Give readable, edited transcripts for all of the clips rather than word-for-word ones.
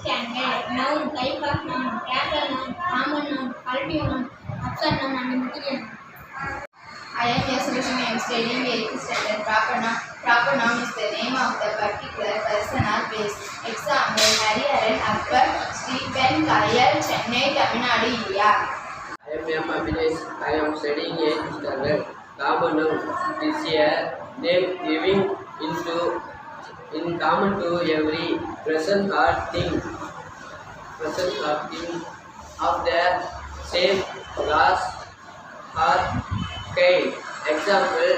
standard. Noun, type of noun, capital noun, common noun, collective noun, abstract noun, and material noun. I am a solution. I am studying 8th standard. Proper noun is the name of the particular person or place. Example: Hariharan, Akbar, Stephen, Kayal, Chennai, Tamil Nadu, India. I am M. Abhinesh. I am studying 8th standard. Common noun is a name giving in common to every person or thing of the same class or kind. Example: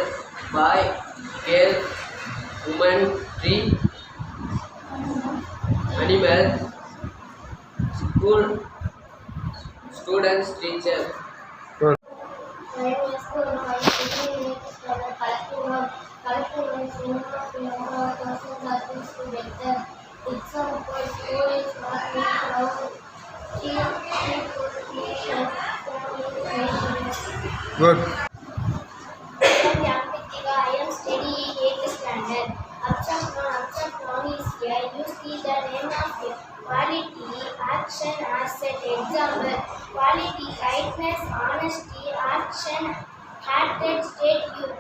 boy, girl, woman, tree, animal, school, students, teacher. I am a student. I am studying 8th standard. Collective noun. Collective noun is name of number of persons or things together. Example: school is not a crowd. Sheep, people, nation, family, nation. Good. I am studying 8th standard. Abstract noun is here. You see the name of a quality, action, asset. Example: quality, kindness, honesty, action, hearted, state, youth.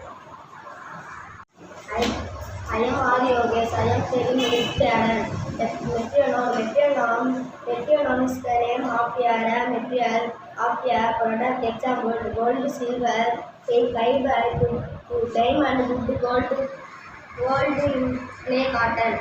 I am Adi Yogesh. I am studying 8th standard. Material noun is the name of a material of a product. Example: gold, silver, fiber, diamond, wood, gold, clay, cotton.